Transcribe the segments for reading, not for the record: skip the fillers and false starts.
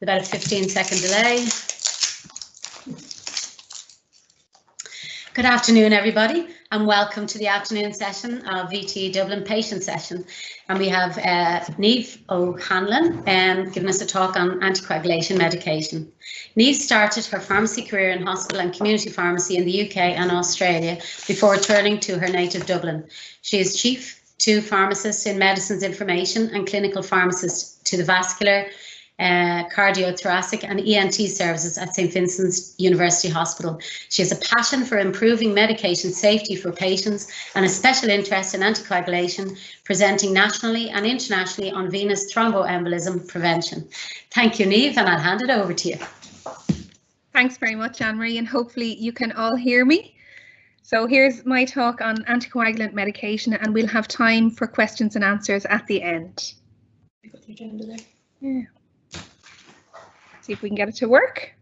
about a 15-second delay. Good afternoon, everybody, and welcome to the afternoon session of VT Dublin patient session. And we have Niamh O'Hanlon giving us a talk on anticoagulation medication. Niamh started her pharmacy career in hospital and community pharmacy in the UK and Australia before returning to her native Dublin. She is Chief 2 Pharmacist in Medicines Information and Clinical Pharmacist to the Vascular, Cardiothoracic and ENT services at St Vincent's University Hospital. She has a passion for improving medication safety for patients and a special interest in anticoagulation, presenting nationally and internationally on venous thromboembolism prevention. Thank you, Niamh, and I'll hand it over to you. Thanks very much, Anne-Marie, and hopefully you can all hear me. So here's my talk on anticoagulant medication, and we'll have time for questions and answers at the end. Yeah. See if we can get it to work.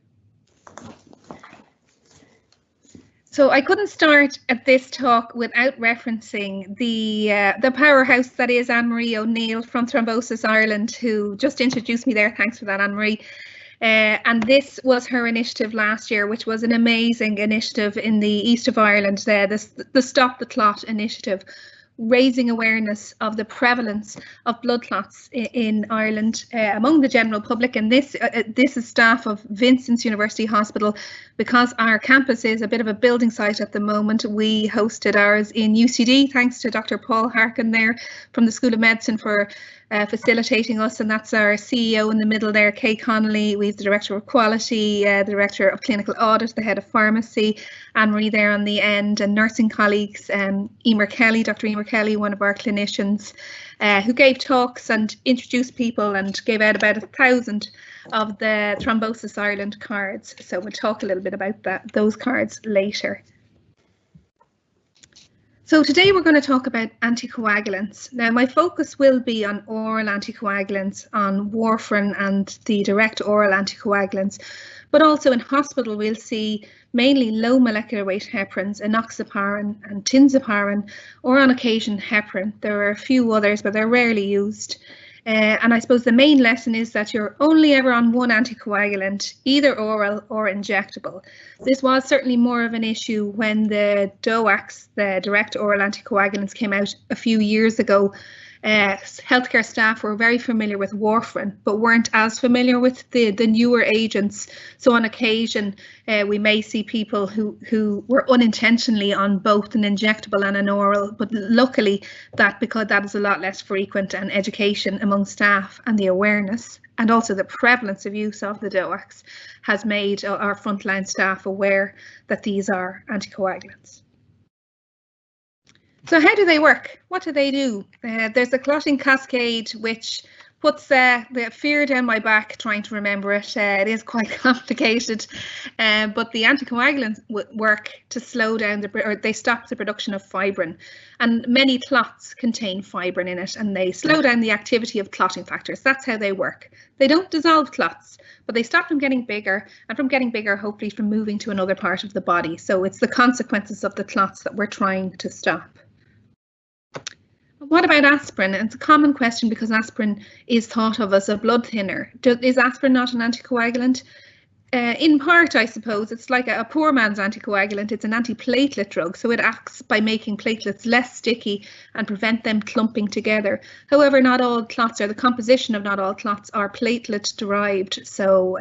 So I couldn't start at this talk without referencing the powerhouse that is Anne-Marie O'Neill from Thrombosis Ireland, who just introduced me there. Thanks for that, Anne-Marie. And this was her initiative last year, which was an amazing initiative in the east of Ireland, the Stop the Clot initiative, raising awareness of the prevalence of blood clots in Ireland among the general public. And this is staff of Vincent's University Hospital. Because our campus is a bit of a building site at the moment, we hosted ours in UCD, thanks to Dr. Paul Harkin there from the School of Medicine for facilitating us, and that's our CEO in the middle there, Kay Connolly. We have the Director of Quality, the Director of Clinical Audit, the Head of Pharmacy, Anne-Marie there on the end, and nursing colleagues, Emer Kelly, Dr. Emer Kelly, one of our clinicians, who gave talks and introduced people and gave out about 1,000 of the Thrombosis Ireland cards. So we'll talk a little bit about those cards later. So today we're going to talk about anticoagulants. Now my focus will be on oral anticoagulants, on warfarin and the direct oral anticoagulants, but also in hospital we'll see mainly low molecular weight heparins, enoxaparin and tinzaparin, or on occasion heparin. There are a few others, but they're rarely used. And I suppose the main lesson is that you're only ever on one anticoagulant, either oral or injectable. This was certainly more of an issue when the DOACs, the direct oral anticoagulants, came out a few years ago. Healthcare staff were very familiar with warfarin, but weren't as familiar with the newer agents. So on occasion, we may see people who were unintentionally on both an injectable and an oral, but luckily because that is a lot less frequent, and education among staff and the awareness and also the prevalence of use of the DOACs has made our frontline staff aware that these are anticoagulants. So how do they work? What do they do? There's a clotting cascade which puts the fear down my back trying to remember it. It is quite complicated, but the anticoagulants work to slow down they stop the production of fibrin, and many clots contain fibrin in it, and they slow down the activity of clotting factors. That's how they work. They don't dissolve clots, but they stop them getting bigger, and from getting bigger, hopefully from moving to another part of the body. So it's the consequences of the clots that we're trying to stop. What about aspirin? It's a common question because aspirin is thought of as a blood thinner. Is aspirin not an anticoagulant? In part, I suppose, it's like a poor man's anticoagulant. It's an antiplatelet drug, so it acts by making platelets less sticky and prevent them clumping together. However, not all clots, or the composition of not all clots, are platelet derived, so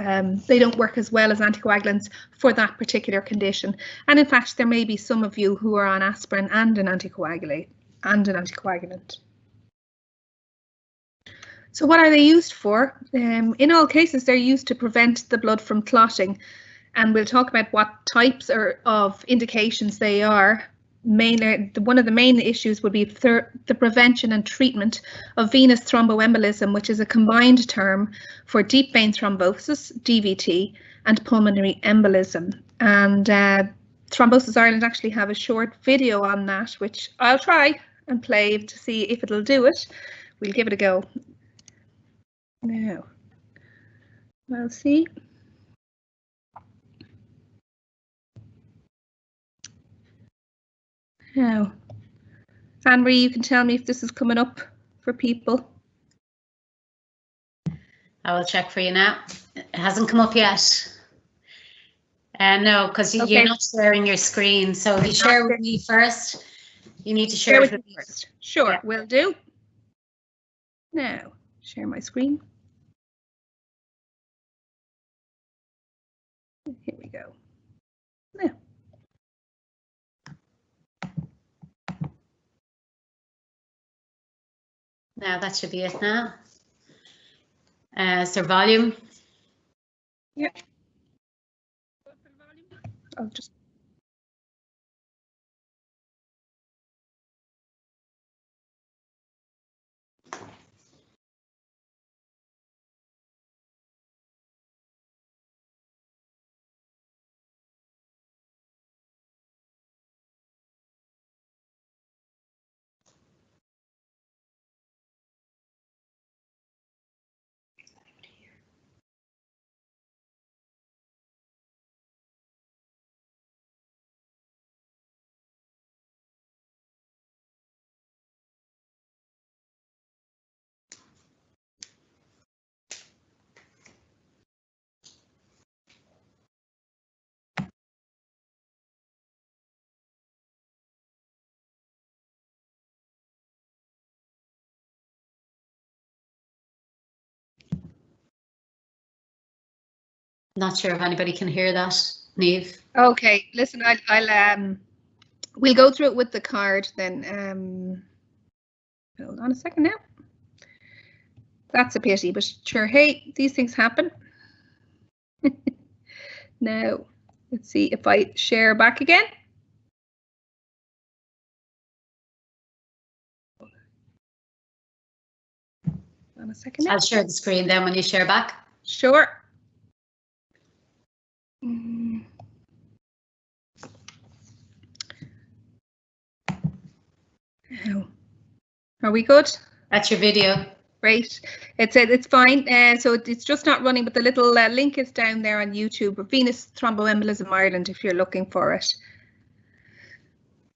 they don't work as well as anticoagulants for that particular condition. And in fact, there may be some of you who are on aspirin and an anticoagulant. So what are they used for? In all cases, they're used to prevent the blood from clotting, and we'll talk about what types of indications they are. One of the main issues would be the prevention and treatment of venous thromboembolism, which is a combined term for deep vein thrombosis, DVT, and pulmonary embolism. And Thrombosis Ireland actually have a short video on that, which I'll try and play to see if it'll do it. We'll give it a go. Now, we'll see. Now, Anne-Marie, you can tell me if this is coming up for people. I will check for you now. It hasn't come up yet. No, because Okay. you're not sharing your screen. So if you share with me first, you need to share with it me first. Sure, will do. Now, share my screen. Here we go. Now. Now that should be it now. Is there volume? Yeah. I'll just. Not sure if anybody can hear that, Niamh. Okay, listen, I'll we'll go through it with the card then. Hold on a second now. That's a pity, but sure, hey, these things happen. Now, let's see if I share back again. On a second now. I'll share the screen then when you share back. Sure. Now, are we good? That's your video. Great. It's fine. So it's just not running, but the little link is down there on YouTube. Venous Thromboembolism Ireland, if you're looking for it.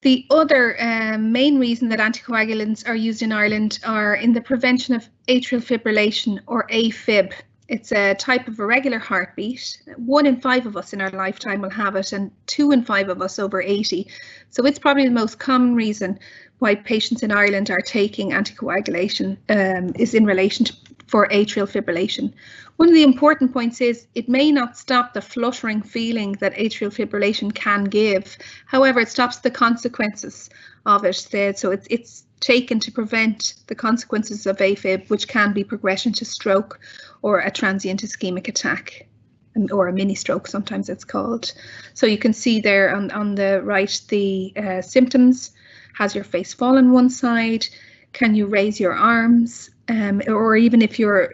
The other main reason that anticoagulants are used in Ireland are in the prevention of atrial fibrillation, or AFib. It's a type of irregular heartbeat. 1 in 5 of us in our lifetime will have it, and 2 in 5 of us over 80. So it's probably the most common reason why patients in Ireland are taking anticoagulation is in relation for atrial fibrillation. One of the important points is it may not stop the fluttering feeling that atrial fibrillation can give. However, it stops the consequences of it. So it's taken to prevent the consequences of AFib, which can be progression to stroke or a transient ischemic attack, or a mini stroke, sometimes it's called. So you can see there on the right the symptoms. Has your face fall on one side? Can you raise your arms? Or even if your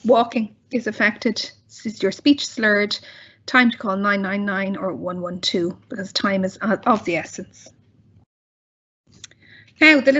walking is affected, is your speech slurred? Time to call 999 or 112 because time is of the essence. Now the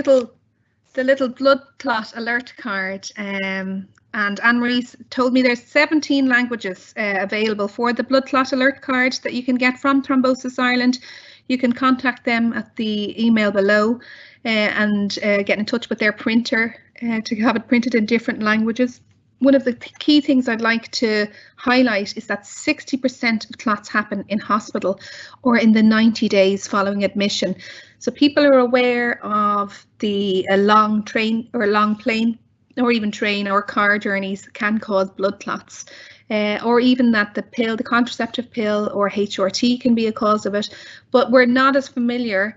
little blood clot alert card, and Anne-Marie told me there's 17 languages available for the blood clot alert card that you can get from Thrombosis Ireland. You can contact them at the email below and get in touch with their printer to have it printed in different languages. One of the key things I'd like to highlight is that 60% of clots happen in hospital or in the 90 days following admission. So people are aware of the long train or long plane or even train or car journeys can cause blood clots. Or even that the pill, the contraceptive pill or HRT can be a cause of it, but we're not as familiar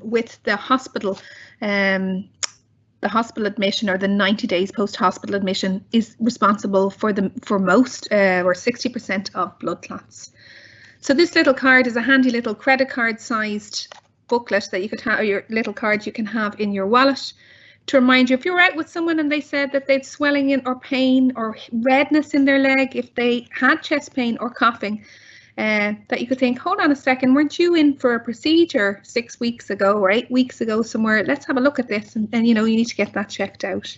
with the hospital admission, or the 90 days post-hospital admission is responsible for most or 60% of blood clots. So this little card is a handy little credit card sized booklet that you could have, or your little card you can have in your wallet, to remind you if you're out with someone and they said that they'd swelling in or pain or redness in their leg, if they had chest pain or coughing, that you could think, hold on a second, weren't you in for a procedure 6 weeks ago or 8 weeks ago somewhere? Let's have a look at this, and you know, you need to get that checked out.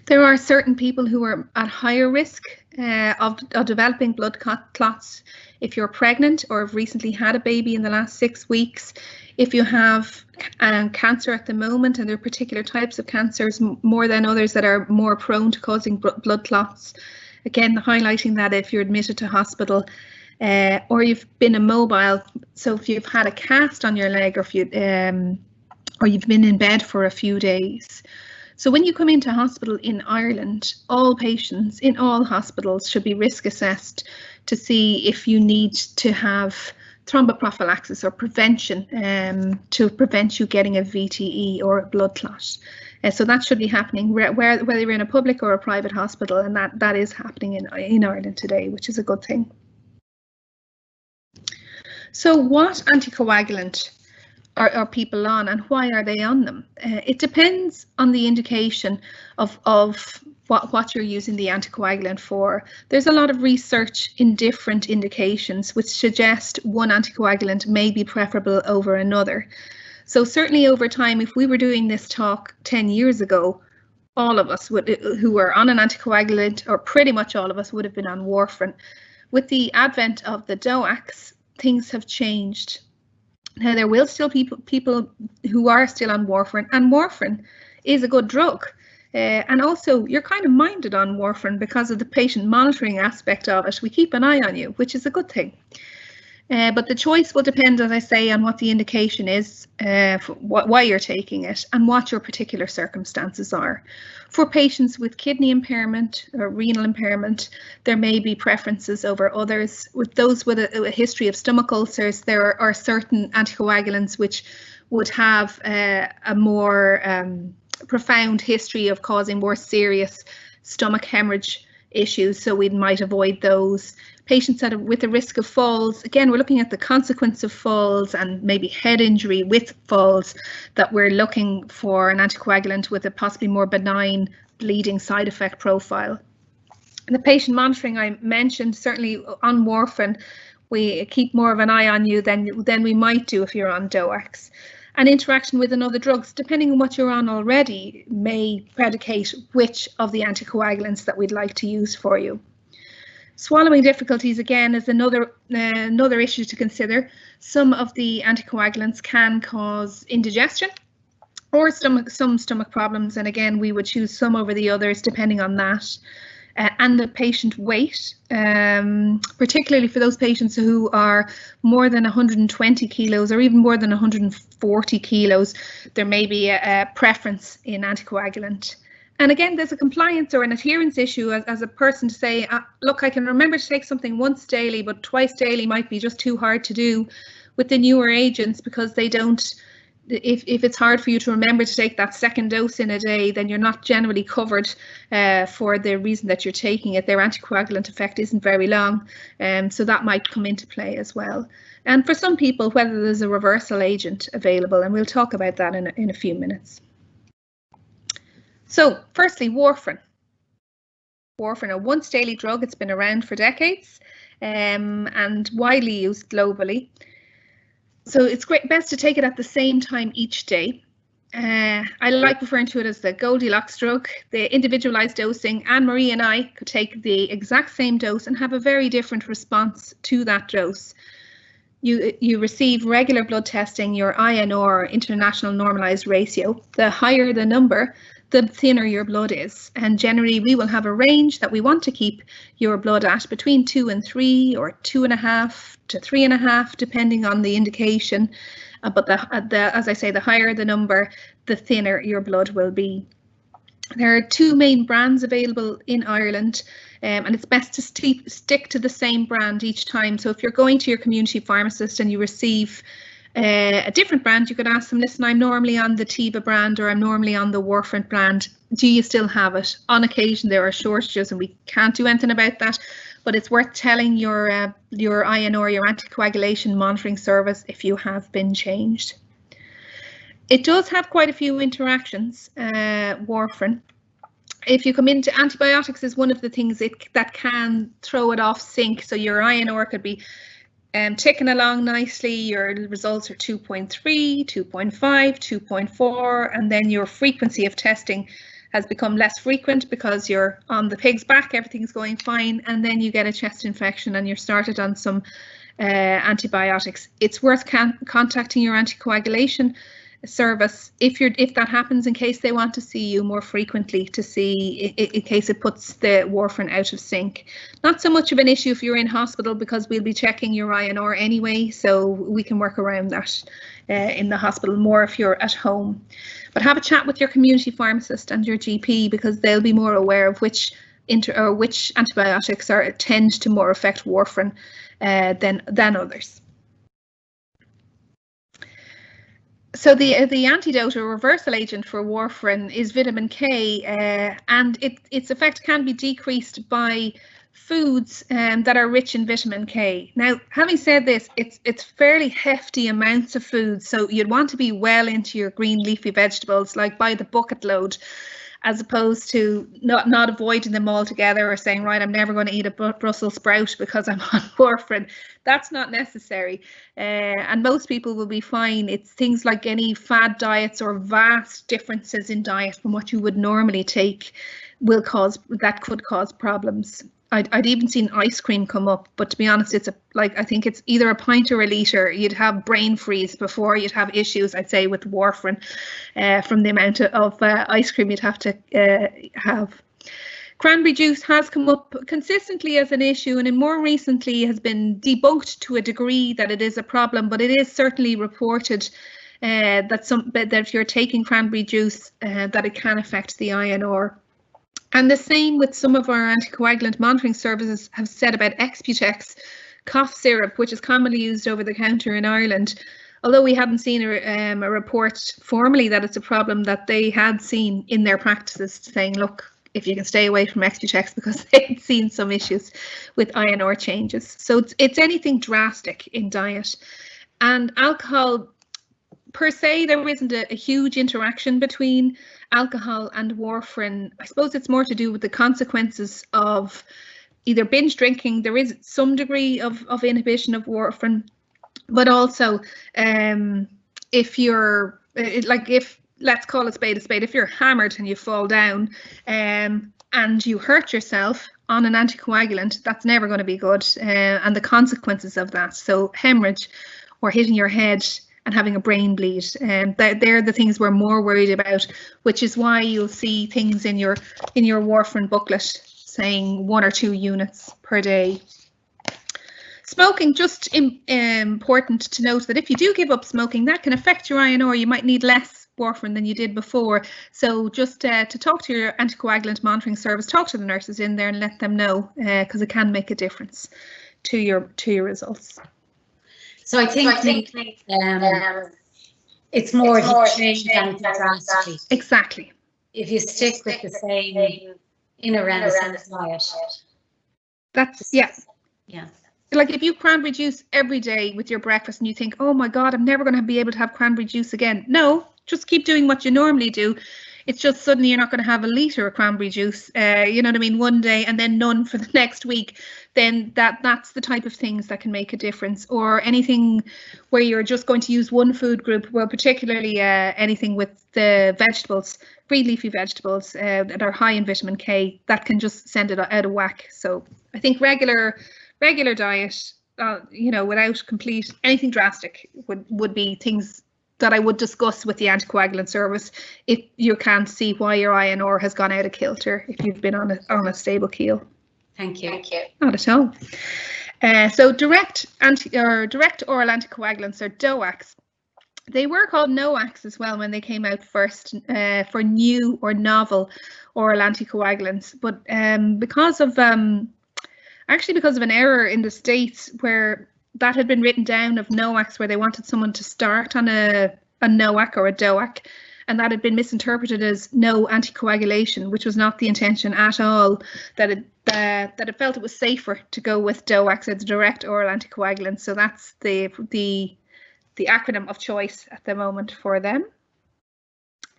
There are certain people who are at higher risk of developing blood clots if you're pregnant or have recently had a baby in the last 6 weeks. If you have cancer at the moment, and there are particular types of cancers more than others that are more prone to causing blood clots. Again, highlighting that if you're admitted to hospital or you've been immobile, so if you've had a cast on your leg, or if you've been in bed for a few days. So when you come into hospital in Ireland, all patients in all hospitals should be risk assessed to see if you need to have thromboprophylaxis or prevention to prevent you getting a VTE or a blood clot. So that should be happening whether you're in a public or a private hospital, and that is happening in Ireland today, which is a good thing. So what anticoagulant are people on, and why are they on them? It depends on the indication of what you're using the anticoagulant for. There's a lot of research in different indications which suggest one anticoagulant may be preferable over another. So certainly over time, if we were doing this talk 10 years ago, all of us who were on an anticoagulant, or pretty much all of us, would have been on warfarin. With the advent of the DOACs, things have changed. Now, there will still be people who are still on warfarin, and warfarin is a good drug. And also, you're kind of minded on warfarin because of the patient monitoring aspect of it. We keep an eye on you, which is a good thing. But the choice will depend, as I say, on what the indication is, why you're taking it, and what your particular circumstances are. For patients with kidney impairment or renal impairment, there may be preferences over others. With those with a history of stomach ulcers, there are certain anticoagulants which would have a more profound history of causing more serious stomach hemorrhage issues, so we might avoid those. Patients with a risk of falls, again, we're looking at the consequence of falls and maybe head injury with falls, that we're looking for an anticoagulant with a possibly more benign bleeding side effect profile. And the patient monitoring I mentioned, certainly on warfarin, we keep more of an eye on you than we might do if you're on DOACs. And interaction with another drugs, depending on what you're on already, may predicate which of the anticoagulants that we'd like to use for you. Swallowing difficulties, again, is another issue to consider. Some of the anticoagulants can cause indigestion or some stomach problems, and again, we would choose some over the others depending on that. And the patient weight, particularly for those patients who are more than 120 kilos or even more than 140 kilos, there may be a preference in anticoagulant. And again, there's a compliance or an adherence issue as a person to say, look, I can remember to take something once daily, but twice daily might be just too hard to do with the newer agents, because they don't, if it's hard for you to remember to take that second dose in a day, then you're not generally covered for the reason that you're taking it. Their anticoagulant effect isn't very long, so that might come into play as well. And for some people, whether there's a reversal agent available, and we'll talk about that in a few minutes. So firstly, warfarin. Warfarin, a once daily drug. It's been around for decades and widely used globally. So it's best to take it at the same time each day. I like referring to it as the Goldilocks drug, the individualized dosing. Anne-Marie and I could take the exact same dose and have a very different response to that dose. You receive regular blood testing, your INR, international normalized ratio. The higher the number, the thinner your blood is. And generally we will have a range that we want to keep your blood at between 2 and 3 or 2.5 to 3.5, depending on the indication. But as I say, the higher the number, the thinner your blood will be. There are 2 main brands available in Ireland, and it's best to stick to the same brand each time. So if you're going to your community pharmacist and you receive a different brand, you could ask them, listen, I'm normally on the Teva brand, or I'm normally on the Warfarin brand. Do you still have it? On occasion there are shortages and we can't do anything about that, but it's worth telling your INR, your anticoagulation monitoring service, if you have been changed. It does have quite a few interactions, warfarin. If you come into antibiotics, is one of the things that can throw it off sync. So your INR could be ticking along nicely, your results are 2.3, 2.5, 2.4, and then your frequency of testing has become less frequent because you're on the pig's back, everything's going fine, and then you get a chest infection and you're started on some antibiotics. It's worth contacting your anticoagulation service if that happens, in case they want to see you more frequently, to see in case it puts the warfarin out of sync. Not so much of an issue if you're in hospital, because we'll be checking your INR anyway, so we can work around that in the hospital, more if you're at home. But have a chat with your community pharmacist and your GP, because they'll be more aware of which antibiotics tend to more affect warfarin than others. So the antidote or reversal agent for warfarin is vitamin K, and its effect can be decreased by foods that are rich in vitamin K. Now, having said this, it's fairly hefty amounts of food, so you'd want to be well into your green leafy vegetables, like by the bucket load, as opposed to not avoiding them altogether, or saying, right, I'm never going to eat a Brussels sprout because I'm on warfarin. That's not necessary, and most people will be fine. It's things like any fad diets or vast differences in diet from what you would normally take could cause problems. I'd even seen ice cream come up, but to be honest, I think it's either a pint or a litre. You'd have brain freeze before you'd have issues, I'd say, with warfarin from the amount of ice cream you'd have to have. Cranberry juice has come up consistently as an issue, and more recently has been debunked to a degree that it is a problem, but it is certainly reported that if you're taking cranberry juice, that it can affect the INR. And the same with some of our anticoagulant monitoring services have said about Exputex cough syrup, which is commonly used over the counter in Ireland. Although we haven't seen a report formally that it's a problem, that they had seen in their practices, saying, look, if you can stay away from Exputex, because they'd seen some issues with INR changes. So it's anything drastic in diet. And alcohol, per se, there isn't a huge interaction between alcohol and warfarin. I suppose it's more to do with the consequences of either binge drinking. There is some degree of inhibition of warfarin, but also if you're let's call it spade a spade, if you're hammered and you fall down and you hurt yourself on an anticoagulant, that's never going to be good, and the consequences of that, so hemorrhage or hitting your head and having a brain bleed, and they're the things we're more worried about, which is why you'll see things in your warfarin booklet saying 1 or 2 units per day. Smoking, just important to note that if you do give up smoking, that can affect your INR. You might need less warfarin than you did before. So just to talk to your anticoagulant monitoring service, talk to the nurses in there and let them know, because it can make a difference to your results. So I think it's more if you change anything drastically. Exactly. If you stick with the same in around the same diet. That's, yeah. Like if you cranberry juice every day with your breakfast and you think, oh my God, I'm never going to be able to have cranberry juice again. No, just keep doing what you normally do. It's just suddenly you're not going to have a litre of cranberry juice, you know what I mean, one day and then none for the next week. Then that's the type of things that can make a difference. Or anything where you're just going to use one food group, well, particularly anything with the vegetables, green leafy vegetables that are high in vitamin K, that can just send it out of whack. So I think regular diet, you know, without complete anything drastic would be things that I would discuss with the anticoagulant service if you can't see why your INR has gone out of kilter, if you've been on a stable keel. Thank you. Not at all. So direct oral anticoagulants, or DOACs. They were called NOACs as well when they came out first, for new or novel oral anticoagulants, but because of an error in the States where that had been written down of NOACs, where they wanted someone to start on a NOAC or a DOAC, and that had been misinterpreted as no anticoagulation, which was not the intention at all. That it felt it was safer to go with DOACs as direct oral anticoagulants. So that's the acronym of choice at the moment for them.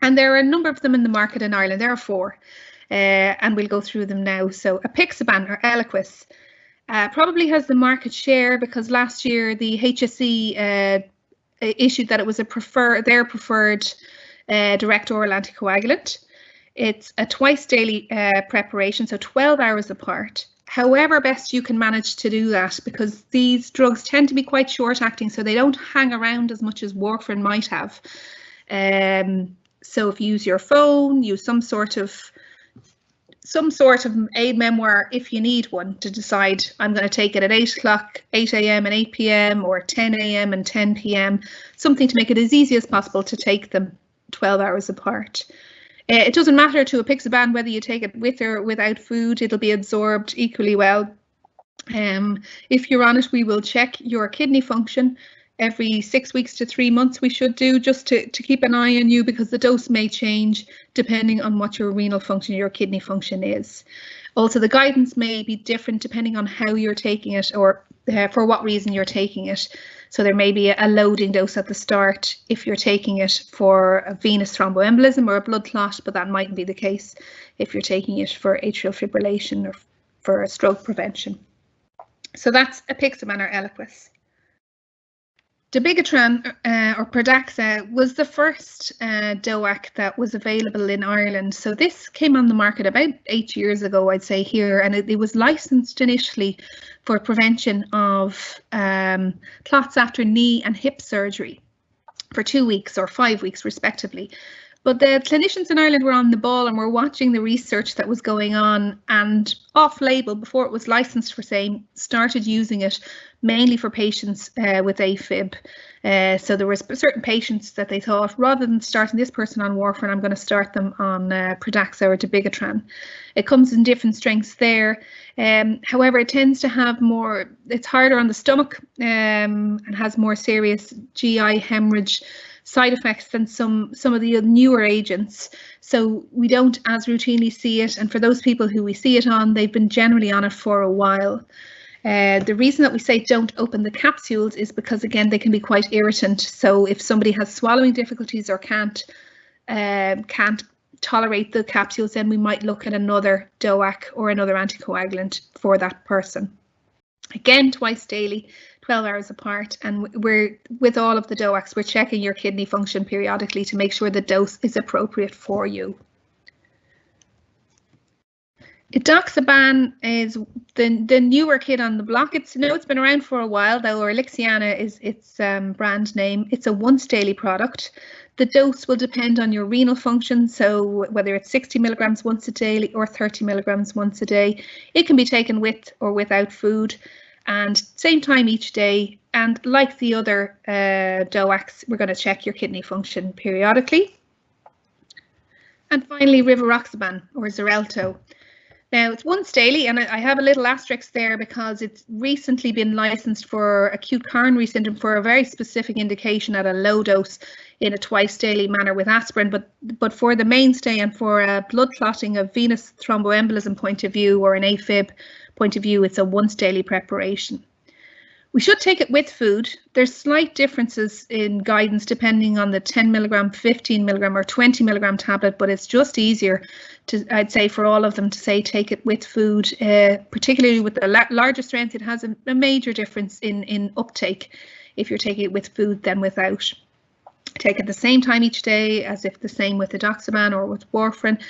And there are a number of them in the market in Ireland. There are 4, and we'll go through them now. So Apixaban, or Eliquis, probably has the market share because last year the HSE issued that it was their preferred direct oral anticoagulant. It's a twice daily preparation, so 12 hours apart. However best you can manage to do that, because these drugs tend to be quite short acting, so they don't hang around as much as warfarin might have. So if you use your phone, use some sort of aid memoir if you need one, to decide I'm going to take it at 8 o'clock, 8 a.m. and 8 p.m. or 10 a.m. and 10 p.m. Something to make it as easy as possible to take them 12 hours apart. It doesn't matter to Apixaban whether you take it with or without food, it'll be absorbed equally well. If you're on it, we will check your kidney function every 6 weeks to 3 months. We should do, just to keep an eye on you, because the dose may change depending on what your renal function, your kidney function is. Also, the guidance may be different depending on how you're taking it, or for what reason you're taking it. So there may be a loading dose at the start if you're taking it for a venous thromboembolism or a blood clot, but that mightn't be the case if you're taking it for atrial fibrillation or for stroke prevention. So that's Apixaban or Eliquis. Dabigatran or Pradaxa was the first DOAC that was available in Ireland. So this came on the market about 8 years ago, I'd say, here, and it was licensed initially for prevention of clots after knee and hip surgery for 2 weeks or 5 weeks respectively. But the clinicians in Ireland were on the ball and were watching the research that was going on, and off-label, before it was licensed for same, started using it mainly for patients with AFib. So there were certain patients that they thought, rather than starting this person on warfarin, I'm going to start them on Pradaxa or Dabigatran. It comes in different strengths there. However, it tends to have more, it's harder on the stomach and has more serious GI hemorrhage side effects than some of the newer agents. So we don't as routinely see it. And for those people who we see it on, they've been generally on it for a while. The reason that we say don't open the capsules is because, again, they can be quite irritant. So if somebody has swallowing difficulties or can't tolerate the capsules, then we might look at another DOAC or another anticoagulant for that person. Again, twice daily, 12 hours apart, and we're, with all of the DOACs, we're checking your kidney function periodically to make sure the dose is appropriate for you. Edoxaban is the newer kid on the block. It's been around for a while, though, or Elixiana is its brand name. It's a once daily product. The dose will depend on your renal function, so whether it's 60 milligrams once a day or 30 milligrams once a day. It can be taken with or without food, and same time each day. And like the other DOACs, we're going to check your kidney function periodically. And finally, Rivaroxaban or Xarelto. Now, it's once daily, and I have a little asterisk there because it's recently been licensed for acute coronary syndrome for a very specific indication at a low dose in a twice daily manner with aspirin. But for the mainstay and for a blood clotting, a venous thromboembolism point of view, or an AFib point of view, it's a once daily preparation. We should take it with food. There's slight differences in guidance depending on the 10 milligram, 15 milligram or 20 milligram tablet, but it's just easier to, I'd say, for all of them to say take it with food, particularly with the larger strength. It has a major difference in uptake if you're taking it with food than without. Take it the same time each day as if the same with Edoxaban or with warfarin.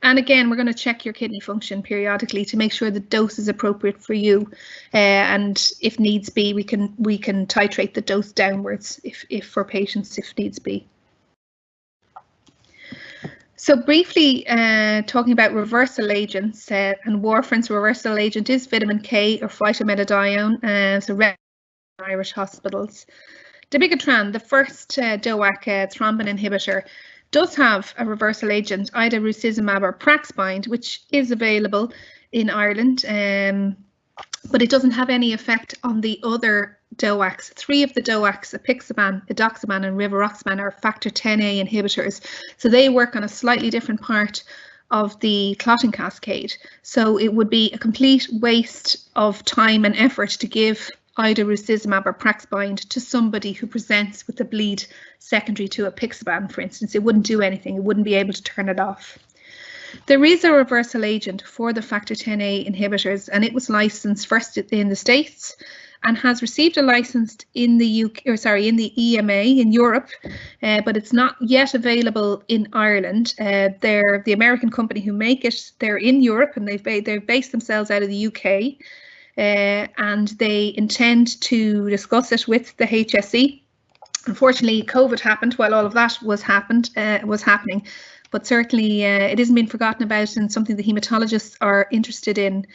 And again, we're going to check your kidney function periodically to make sure the dose is appropriate for you. And if needs be, we can titrate the dose downwards if for patients, if needs be. So briefly talking about reversal agents, and warfarin's reversal agent is vitamin K or phytometadione, so in Irish hospitals. Dabigatran, the first DOAC thrombin inhibitor, does have a reversal agent, idarucizumab or Praxbind, which is available in Ireland, but it doesn't have any effect on the other DOACs. 3 of the DOACs, Apixaban, Edoxaban and Rivaroxaban, are factor 10A inhibitors, so they work on a slightly different part of the clotting cascade. So it would be a complete waste of time and effort to give idarucizumab or Praxbind to somebody who presents with a bleed secondary to Apixaban, for instance. It wouldn't do anything. It wouldn't be able to turn it off. There is a reversal agent for the factor 10A inhibitors, and it was licensed first in the States and has received a license in the UK, or sorry, in the EMA in Europe, but it's not yet available in Ireland. They're the American company who make it. They're in Europe, and they've based themselves out of the UK, and they intend to discuss it with the HSE. Unfortunately, COVID happened while all of that was happening, but certainly it isn't been forgotten about, and something the haematologists are interested in.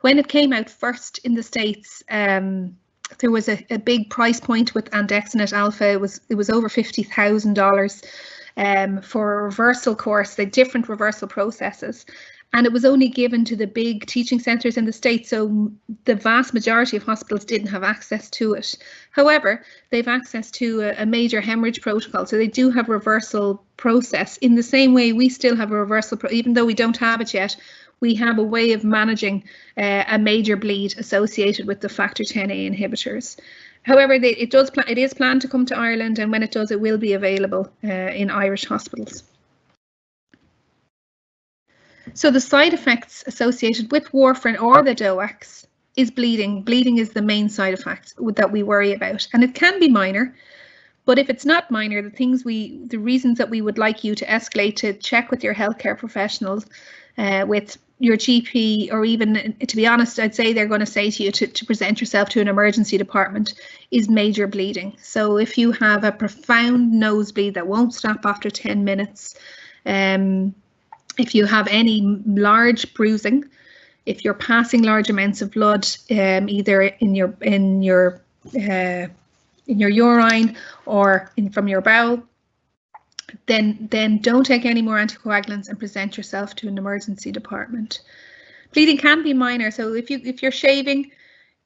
When it came out first in the States, there was a big price point with Andexanet Alpha. It was over $50,000 for a reversal course. They had different reversal processes, and it was only given to the big teaching centres in the States, so the vast majority of hospitals didn't have access to it. However, they've access to a major hemorrhage protocol, so they do have a reversal process. In the same way, we still have a reversal, even though we don't have it yet, we have a way of managing a major bleed associated with the factor Xa inhibitors. However, it is planned to come to Ireland, and when it does, it will be available in Irish hospitals. So the side effects associated with warfarin or the DOACs is bleeding. Bleeding is the main side effect that we worry about, and it can be minor. But if it's not minor, the reasons that we would like you to escalate to check with your healthcare professionals, with your GP, or even, to be honest, I'd say they're going to say to you to present yourself to an emergency department, is major bleeding. So if you have a profound nosebleed that won't stop after 10 minutes, if you have any large bruising, if you're passing large amounts of blood, either in your urine or from your bowel, then don't take any more anticoagulants and present yourself to an emergency department. Bleeding can be minor, so if you're shaving,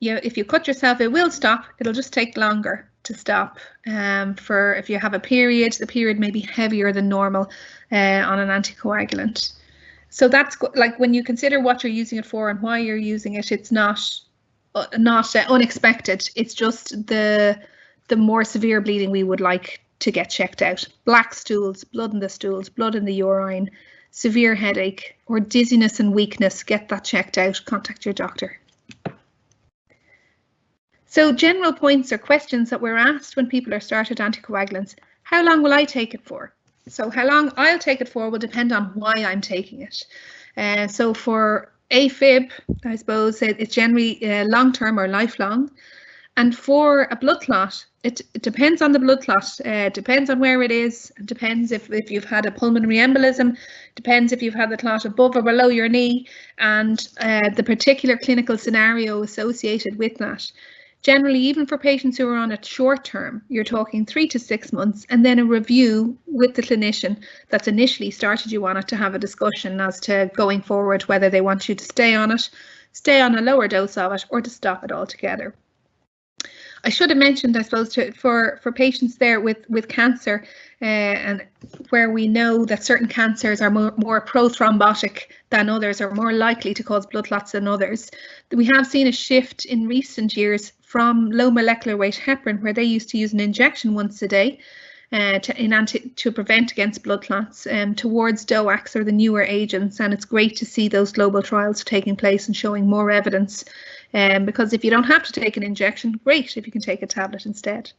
if you cut yourself, it will stop. It'll just take longer to stop. If you have a period, the period may be heavier than normal on an anticoagulant. So that's like, when you consider what you're using it for and why you're using it, it's not unexpected. It's just the more severe bleeding we would like to get checked out. Black stools, blood in the stools, blood in the urine, severe headache, or dizziness and weakness, get that checked out. Contact your doctor. So general points or questions that we're asked when people are started anticoagulants: how long will I take it for? So how long I'll take it for will depend on why I'm taking it. So for AFib, I suppose it's generally long-term or lifelong. And for a blood clot, it depends on the blood clot, depends on where it is, it depends if you've had a pulmonary embolism, depends if you've had the clot above or below your knee, and the particular clinical scenario associated with that. Generally, even for patients who are on it short term, you're talking 3 to 6 months, and then a review with the clinician that's initially started you on it to have a discussion as to going forward, whether they want you to stay on it, stay on a lower dose of it, or to stop it altogether. I should have mentioned, I suppose, for patients there with cancer, and where we know that certain cancers are more prothrombotic than others, or more likely to cause blood clots than others. We have seen a shift in recent years from low molecular weight heparin, where they used to use an injection once a day to prevent against blood clots, towards DOACs or the newer agents, and it's great to see those global trials taking place and showing more evidence. Because if you don't have to take an injection, great if you can take a tablet instead.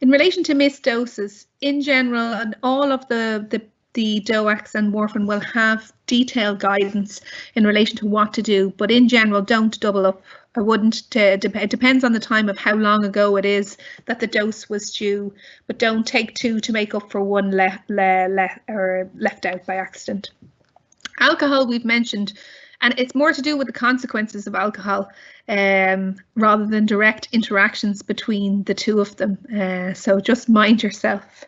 In relation to missed doses, in general, and all of the DOACs and warfarin will have detailed guidance in relation to what to do, but in general, don't double up. I wouldn't. It depends on the time of how long ago it is that the dose was due, but don't take 2 to make up for one left out by accident. Alcohol we've mentioned, and it's more to do with the consequences of alcohol rather than direct interactions between the two of them. So just mind yourself.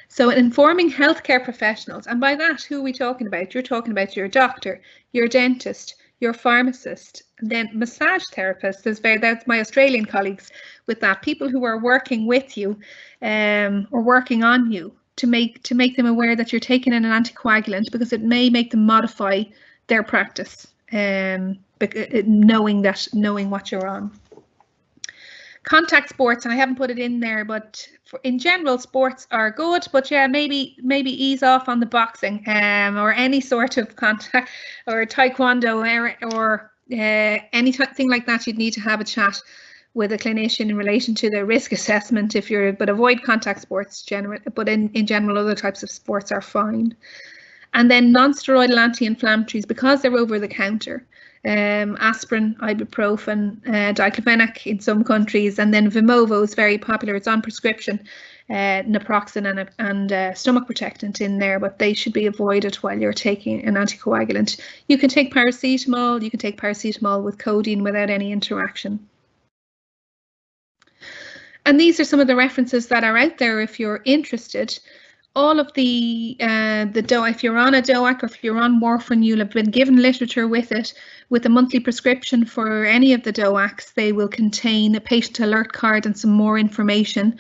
So informing healthcare professionals, and by that, who are we talking about? You're talking about your doctor, your dentist, your pharmacist, and then massage therapists. That's my Australian colleagues with that. People who are working with you or working on you to make them aware that you're taking in an anticoagulant, because it may make them modify their practice, knowing what you're on. Contact sports, and I haven't put it in there, but in general, sports are good, but yeah, maybe ease off on the boxing or any sort of contact, or taekwondo or anything like that. You'd need to have a chat with a clinician in relation to the risk assessment but avoid contact sports but in general other types of sports are fine. And then non-steroidal anti-inflammatories, because they're over the counter, aspirin, ibuprofen, diclofenac in some countries, and then Vimovo is very popular. It's on prescription, naproxen and stomach protectant in there, but they should be avoided while you're taking an anticoagulant. You can take paracetamol. You can take paracetamol with codeine without any interaction. And these are some of the references that are out there if you're interested. All of the if you're on a DOAC or if you're on warfarin, you'll have been given literature with it. With a monthly prescription for any of the DOACs, they will contain a patient alert card and some more information.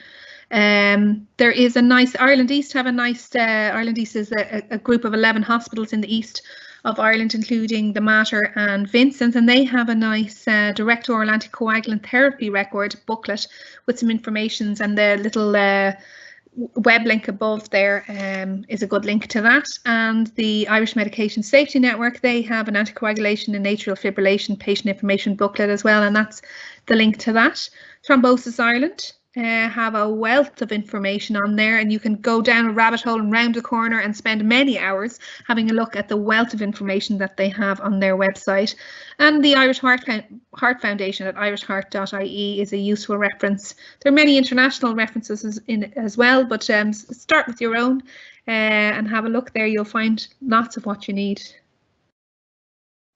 There is a nice, Ireland East have a nice, Ireland East is a group of 11 hospitals in the east of Ireland, including the Mater and Vincent, and they have a nice direct oral anticoagulant therapy record booklet with some information, and the little web link above there is a good link to that. And the Irish Medication Safety Network, they have an anticoagulation and atrial fibrillation patient information booklet as well, and that's the link to that. Thrombosis Ireland have a wealth of information on there, and you can go down a rabbit hole and round the corner and spend many hours having a look at the wealth of information that they have on their website. And the Irish Heart Foundation at irishheart.ie is a useful reference. There are many international references in it as well, but start with your own and have a look there. You'll find lots of what you need.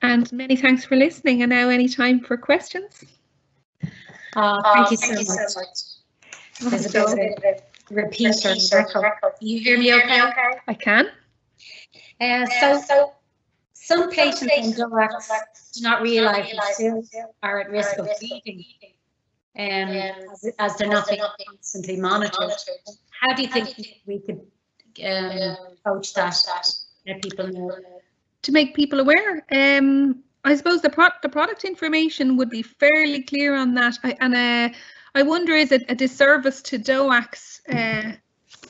And many thanks for listening. And now any time for questions? Thank you so much. There's a bit of a repeater. Can you hear me okay? I can. So some patients in DOACs do not realise they still are at risk of bleeding as they're not being constantly monitored. How do you think we could coach that, let people know? To make people aware, I suppose the product information would be fairly clear on that, I wonder, is it a disservice to DOACs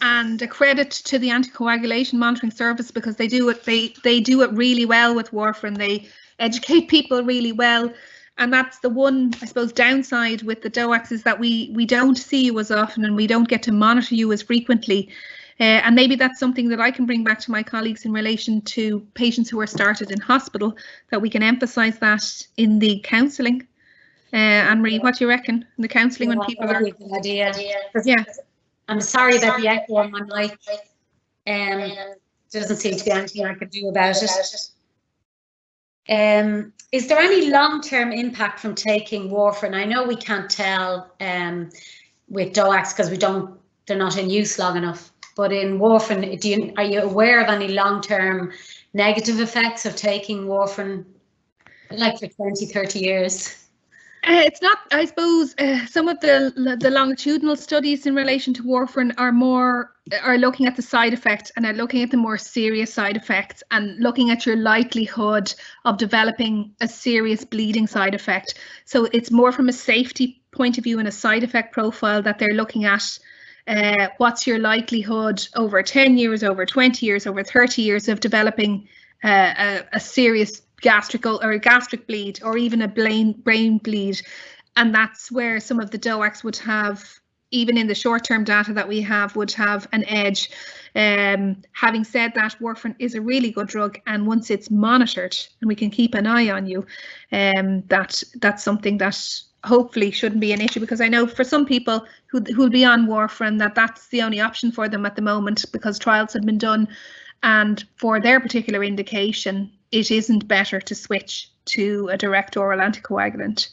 and a credit to the anticoagulation monitoring service, because they do it really well with warfarin. They educate people really well, and that's the one, I suppose, downside with the DOACs, is that we don't see you as often and we don't get to monitor you as frequently. And maybe that's something that I can bring back to my colleagues in relation to patients who are started in hospital, that we can emphasise that in the counselling. Anne-Marie, what do you reckon? In the counselling, when people are... idea. Yeah. I'm sorry about the echo on my mic. There doesn't seem to be anything I can do about it. Is there any long-term impact from taking warfarin? I know we can't tell with DOACs because they're not in use long enough. But in warfarin, are you aware of any long-term negative effects of taking warfarin, like for 20, 30 years? It's not, I suppose, some of the longitudinal studies in relation to warfarin are looking at the side effects, and are looking at the more serious side effects, and looking at your likelihood of developing a serious bleeding side effect. So it's more from a safety point of view and a side effect profile that they're looking at. What's your likelihood over 10 years, over 20 years, over 30 years of developing a serious gastric bleed, or even a brain bleed? And that's where some of the DOACs would have, even in the short-term data that we have, would have an edge. Having said that, warfarin is a really good drug, and once it's monitored and we can keep an eye on you, that's something that hopefully shouldn't be an issue, because I know for some people who'll be on warfarin that's the only option for them at the moment, because trials have been done, and for their particular indication it isn't better to switch to a direct oral anticoagulant.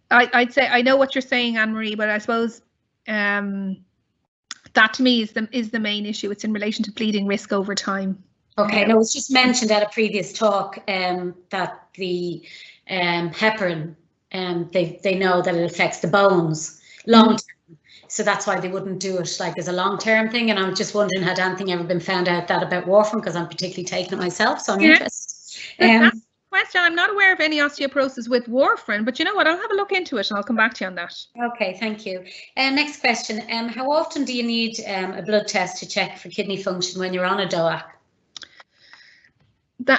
I'd say I know what you're saying, Anne-Marie, but I suppose that to me is the main issue. It's in relation to bleeding risk over time. Okay, no, it was just mentioned at a previous talk that the heparin, they know that it affects the bones long term, so that's why they wouldn't do it like as a long-term thing. And I'm just wondering, had anything ever been found out that about warfarin, because I'm particularly taking it myself, so I'm interested. That's the question. I'm not aware of any osteoporosis with warfarin, but you know what, I'll have a look into it and I'll come back to you on that. Okay, thank you. Next question, how often do you need a blood test to check for kidney function when you're on a DOAC?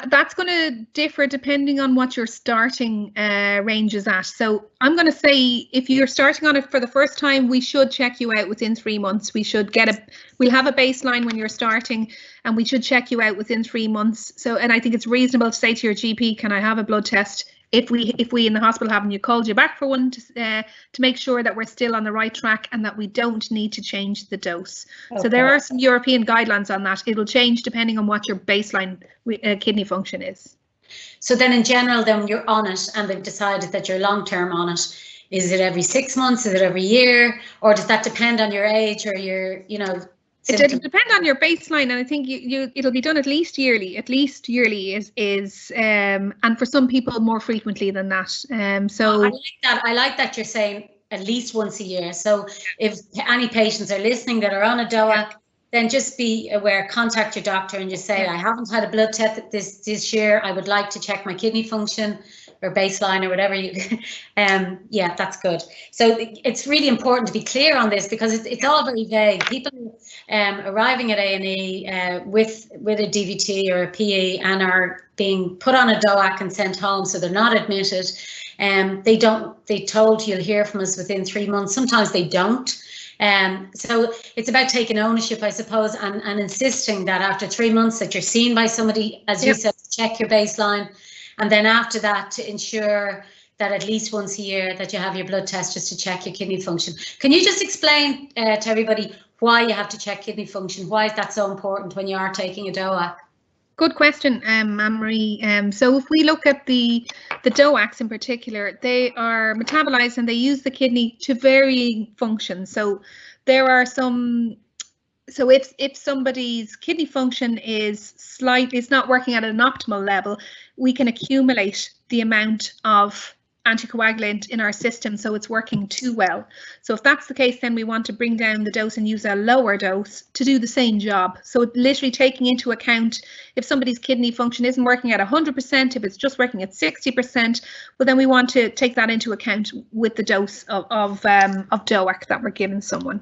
That's going to differ depending on what your starting range is at. So I'm going to say if you're starting on it for the first time, we should check you out within 3 months. We'll have a baseline when you're starting, and we should check you out within 3 months. So, and I think it's reasonable to say to your GP, can I have a blood test? If we in the hospital haven't called you back for one to make sure that we're still on the right track and that we don't need to change the dose. Okay. So there are some European guidelines on that. It'll change depending on what your baseline kidney function is. So then in general, then when you're on it and they've decided that you're long-term on it, is it every 6 months? Is it every year? Or does that depend on your age or your, It'll depend on your baseline, and I think it'll be done at least yearly. At least yearly is and for some people more frequently than that. So I like that you're saying at least once a year. So if any patients are listening that are on a DOAC, then just be aware, contact your doctor and just say, I haven't had a blood test this year. I would like to check my kidney function or baseline or whatever you, yeah, that's good. So it's really important to be clear on this because it's all very vague. People arriving at A&E with a DVT or a PE and are being put on a DOAC and sent home, so they're not admitted. They told you'll hear from us within 3 months. Sometimes they don't. So it's about taking ownership, I suppose, and insisting that after 3 months that you're seen by somebody, as you said, check your baseline. And then after that, to ensure that at least once a year that you have your blood test just to check your kidney function. Can you just explain to everybody why you have to check kidney function? Why is that so important when you are taking a DOAC? Good question, Anne-Marie. So if we look at the DOACs in particular, they are metabolized and they use the kidney to varying functions. So there are some. So if somebody's kidney function is not working at an optimal level, we can accumulate the amount of anticoagulant in our system so it's working too well. So if that's the case, then we want to bring down the dose and use a lower dose to do the same job. So literally taking into account if somebody's kidney function isn't working at 100%, if it's just working at 60%, well then we want to take that into account with the dose of DOAC that we're giving someone.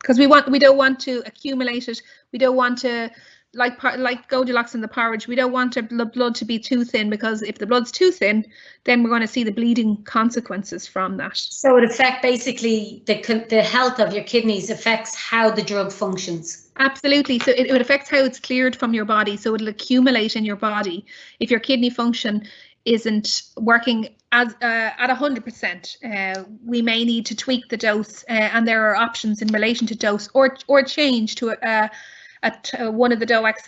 Because we don't want to accumulate it. We don't want to, like Goldilocks in the porridge, we don't want the blood to be too thin, because if the blood's too thin, then we're going to see the bleeding consequences from that. So it affects basically the health of your kidneys affects how the drug functions. Absolutely. So it affects how it's cleared from your body. So it'll accumulate in your body. If your kidney function isn't working at 100%, we may need to tweak the dose, and there are options in relation to dose or change to one of the DOACs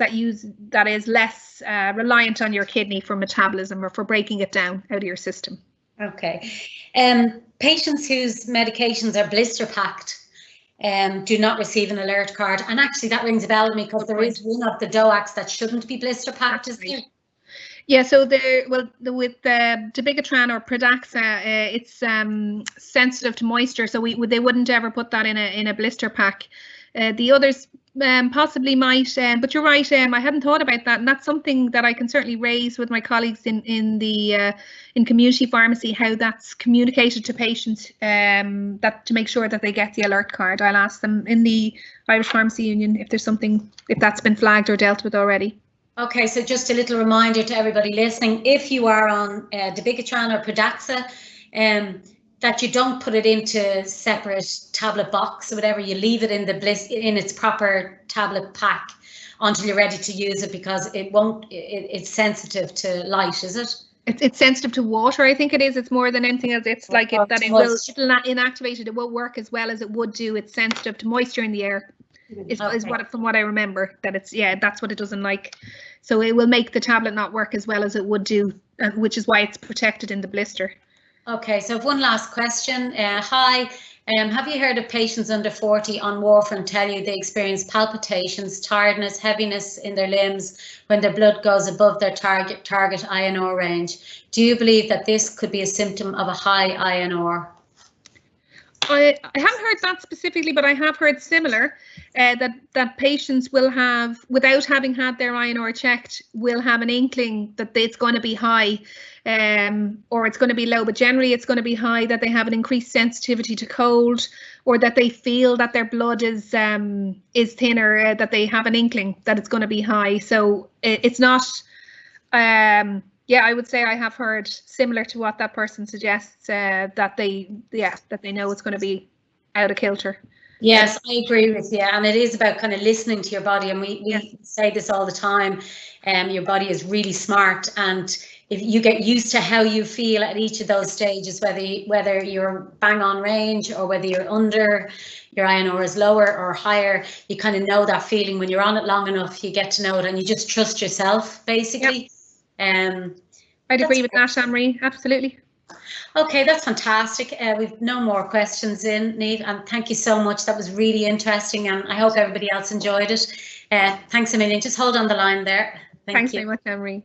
that is less reliant on your kidney for metabolism or for breaking it down out of your system. Okay. Patients whose medications are blister packed do not receive an alert card, and actually that rings a bell to me because there is one of the DOACs that shouldn't be blister packed, is there? Yeah, so with Dabigatran or Pradaxa, it's sensitive to moisture, so they wouldn't ever put that in a blister pack. The others possibly might, but you're right. I hadn't thought about that, and that's something that I can certainly raise with my colleagues in community pharmacy, how that's communicated to patients, that to make sure that they get the alert card. I'll ask them in the Irish Pharmacy Union if that's been flagged or dealt with already. Okay, so just a little reminder to everybody listening, if you are on Dabigatran or Pradaxa, that you don't put it into separate tablet box or whatever, you leave it in its proper tablet pack until you're ready to use it, because it's sensitive to light, is it? It's sensitive to water, I think it is. It's more than anything else. It's like it'll inactivate it. It won't work as well as it would do. It's sensitive to moisture in the air. Is from what I remember, that's what it doesn't like. So it will make the tablet not work as well as it would do, which is why it's protected in the blister. Okay, so one last question. Hi, have you heard of patients under 40 on warfarin tell you they experience palpitations, tiredness, heaviness in their limbs when their blood goes above their target INR range? Do you believe that this could be a symptom of a high INR? I haven't heard that specifically, but I have heard similar, that patients will have, without having had their INR checked, will have an inkling that it's going to be high, or it's going to be low, but generally it's going to be high, that they have an increased sensitivity to cold, or that they feel that their blood is thinner, that they have an inkling that it's going to be high. So it's not, Yeah, I would say I have heard similar to what that person suggests, that they know it's going to be out of kilter. Yes, I agree with you, and it is about kind of listening to your body, and we say this all the time. Your body is really smart, and if you get used to how you feel at each of those stages, whether you're bang on range or whether you're under, your INR is lower or higher, you kind of know that feeling. When you're on it long enough, you get to know it, and you just trust yourself, basically. Yep. I'd agree with that, Anne-Marie, absolutely. Okay, that's fantastic. We've no more questions in, Niamh, and thank you so much. That was really interesting, and I hope everybody else enjoyed it. Thanks a million. Just hold on the line there. Thanks very much, Anne-Marie.